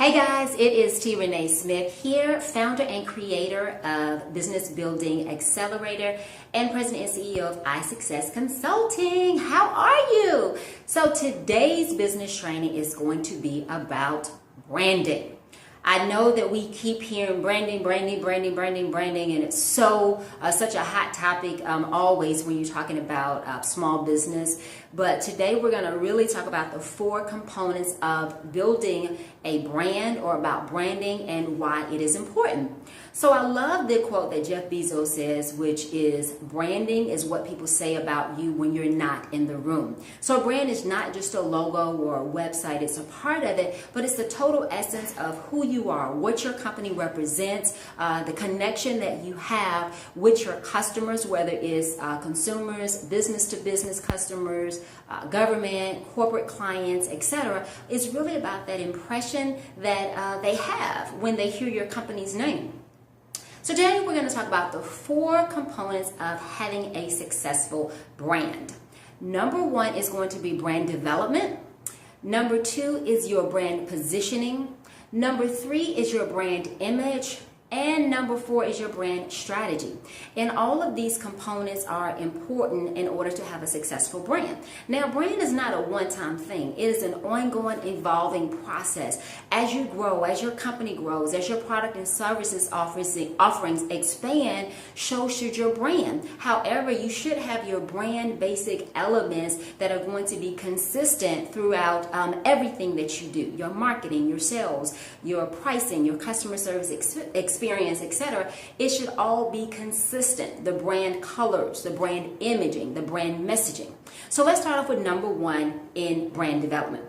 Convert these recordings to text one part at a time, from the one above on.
Hey guys, it is Renee Smith here, founder and creator of Business Building Accelerator and president and CEO of iSuccess Consulting. How are you? So today's business training is going to be about branding. I know that we keep hearing branding, and it's such a hot topic always when you're talking about small business. But today we're going to really talk about the 4 components of building a brand or about branding and why it is important. So I love the quote that Jeff Bezos says, which is branding is what people say about you when you're not in the room. So a brand is not just a logo or a website, it's a part of it, but it's the total essence of who you are, what your company represents, the connection that you have with your customers, whether it's consumers, business to business customers, government, corporate clients, etc. It's really about that impression that they have when they hear your company's name. So today we're going to talk about the 4 components of having a successful brand. Number 1 is going to be brand development. Number 2 is your brand positioning. Number 3 is your brand image. And number 4 is your brand strategy. And all of these components are important in order to have a successful brand. Now, brand is not a one-time thing. It is an ongoing, evolving process. As you grow, as your company grows, as your product and services offerings expand, so should your brand. However, you should have your brand basic elements that are going to be consistent throughout everything that you do. Your marketing, your sales, your pricing, your customer service experience, etc. It should all be consistent. The brand colors, the brand imaging, the brand messaging. So let's start off with number 1 in brand development.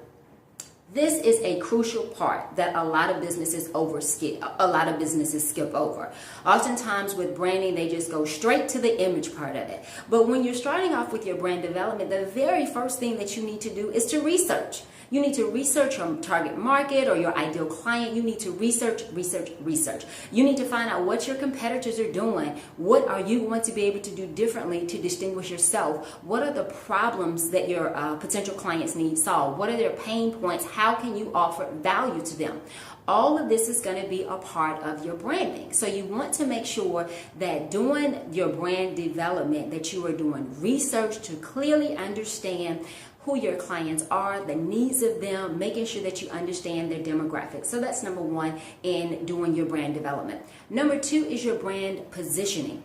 This is a crucial part that a lot of businesses skip over. Oftentimes with branding, they just go straight to the image part of it. But when you're starting off with your brand development, the very first thing that you need to do is to research. You need to research your target market or your ideal client. You need to research. You need to find out what your competitors are doing. What are you going to be able to do differently to distinguish yourself? What are the problems that your potential clients need solved? What are their pain points? How can you offer value to them? All of this is going to be a part of your branding. So you want to make sure that doing your brand development, that you are doing research to clearly understand who your clients are, the needs of them, making sure that you understand their demographics. So that's number 1 in doing your brand development. Number 2 is your brand positioning.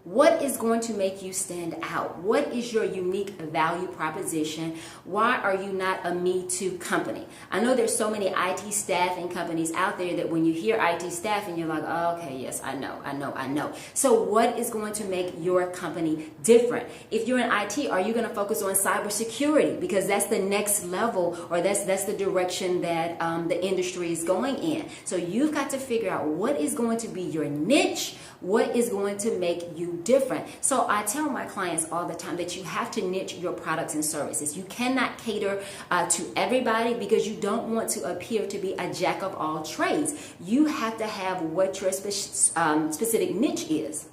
What is going to make you stand out? What is your unique value proposition? Why are you not a Me Too company? I know there's so many IT staffing companies out there that when you hear IT staffing, you're like, oh, okay, yes, I know. So what is going to make your company different? If you're in IT, are you going to focus on cybersecurity? Because that's the next level, or that's the direction that the industry is going in. So you've got to figure out what is going to be your niche, what is going to make you different. So I tell my clients all the time that you have to niche your products and services. You cannot cater to everybody because you don't want to appear to be a jack of all trades. You have to have what your specific niche is.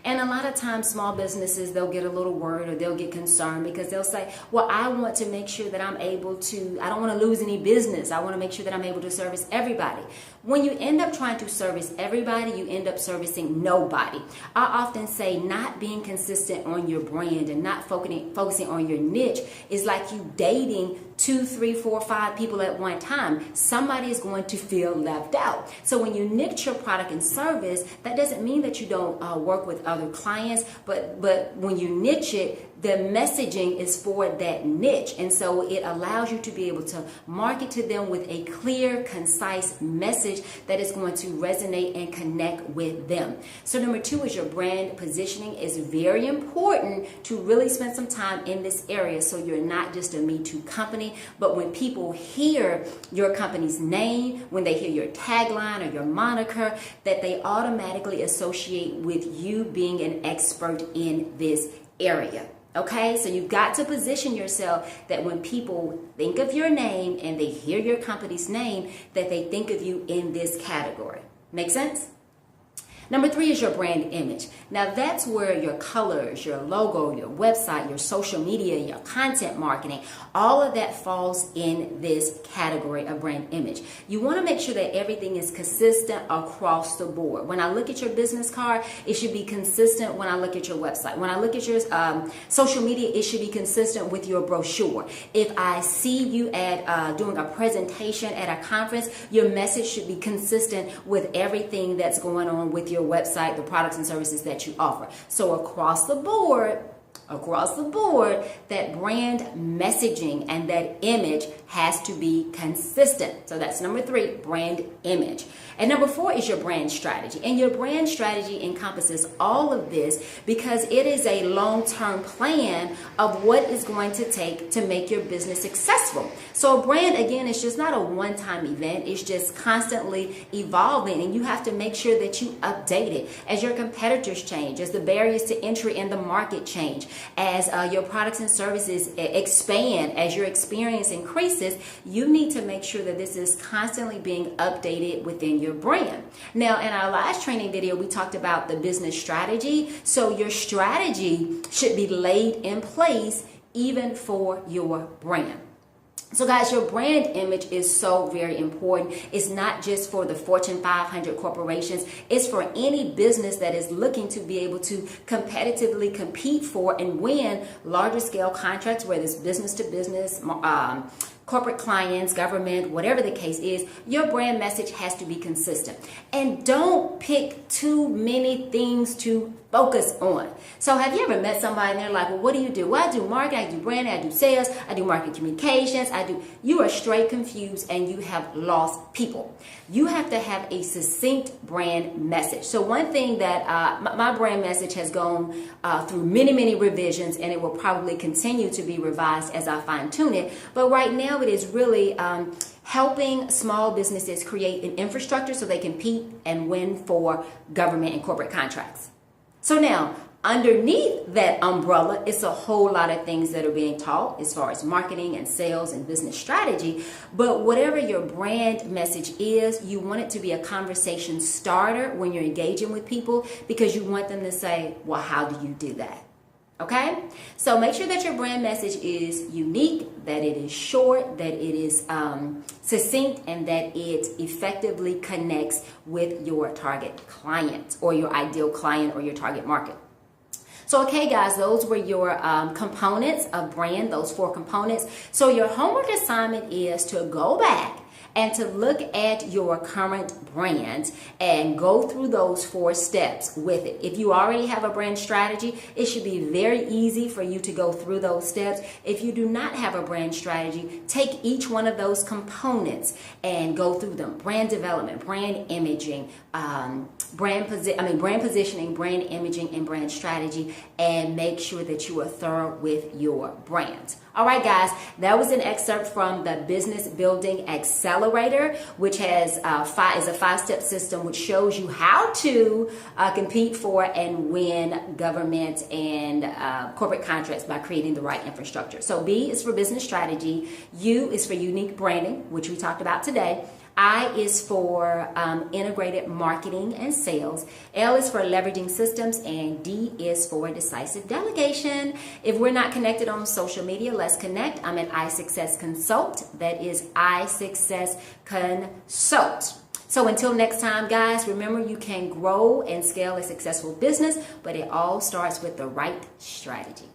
And a lot of times small businesses, they'll get a little worried or they'll get concerned because they'll say, well, I want to make sure that I don't want to lose any business. I want to make sure that I'm able to service everybody. When you end up trying to service everybody, you end up servicing nobody. I often say not being consistent on your brand and not focusing on your niche is like you dating 2, 3, 4, 5 people at one time. Somebody is going to feel left out. So when you niche your product and service, that doesn't mean that you don't work with other clients, but when you niche it, the messaging is for that niche. And so it allows you to be able to market to them with a clear, concise message that is going to resonate and connect with them. So number 2 is your brand positioning. Is very important to really spend some time in this area so you're not just a Me Too company, but when people hear your company's name, when they hear your tagline or your moniker, that they automatically associate with you being an expert in this area. Okay, so you've got to position yourself that when people think of your name and they hear your company's name, that they think of you in this category. Make sense? Number 3 is your brand image. Now that's where your colors, your logo, your website, your social media, your content marketing, all of that falls in this category of brand image. You want to make sure that everything is consistent across the board. When I look at your business card, it should be consistent when I look at your website. When I look at your social media, it should be consistent with your brochure. If I see you at doing a presentation at a conference, your message should be consistent with everything that's going on with your website, the products and services that you offer. So across the board, that brand messaging and that image has to be consistent. So that's number 3, brand image. And number 4 is your brand strategy. And your brand strategy encompasses all of this because it is a long-term plan of what is going to take to make your business successful. So a brand, again, is just not a one-time event. It's just constantly evolving, and you have to make sure that you update it as your competitors change, as the barriers to entry in the market change, as your products and services expand, as your experience increases. You need to make sure that this is constantly being updated within your brand. Now, in our last training video, we talked about the business strategy. So your strategy should be laid in place even for your brand. So guys, your brand image is so very important. It's not just for the Fortune 500 corporations. It's for any business that is looking to be able to competitively compete for and win larger scale contracts, whether it's business to business, corporate clients, government, whatever the case is. Your brand message has to be consistent. And don't pick too many things to focus on. So have you ever met somebody and they're like, well, what do you do? Well, I do marketing, I do branding, I do sales, I do marketing communications, you are straight confused and you have lost people. You have to have a succinct brand message. So one thing that my brand message has gone through many revisions, and it will probably continue to be revised as I fine tune it. But right now it is really helping small businesses create an infrastructure so they compete and win for government and corporate contracts. So now, underneath that umbrella, it's a whole lot of things that are being taught as far as marketing and sales and business strategy. But whatever your brand message is, you want it to be a conversation starter when you're engaging with people, because you want them to say, well, how do you do that? Okay? So make sure that your brand message is unique, that it is short, that it is succinct, and that it effectively connects with your target client or your ideal client or your target market. So, okay, guys, those were your components of brand, those 4 components. So your homework assignment is to go back and to look at your current brand and go through those 4 steps with it. If you already have a brand strategy, it should be very easy for you to go through those steps. If you do not have a brand strategy, take each one of those components and go through them. Brand development, brand imaging, brand positioning, brand imaging, and brand strategy, and make sure that you are thorough with your brand. All right, guys, that was an excerpt from the Business Building Accelerator, which has is a 5-step system which shows you how to compete for and win government and corporate contracts by creating the right infrastructure. So B is for business strategy, U is for unique branding, which we talked about today. I is for integrated marketing and sales. L is for leveraging systems, and D is for decisive delegation. If we're not connected on social media, let's connect. I'm at iSuccess Consult. That is iSuccess Consult. So until next time, guys, remember you can grow and scale a successful business, but it all starts with the right strategy.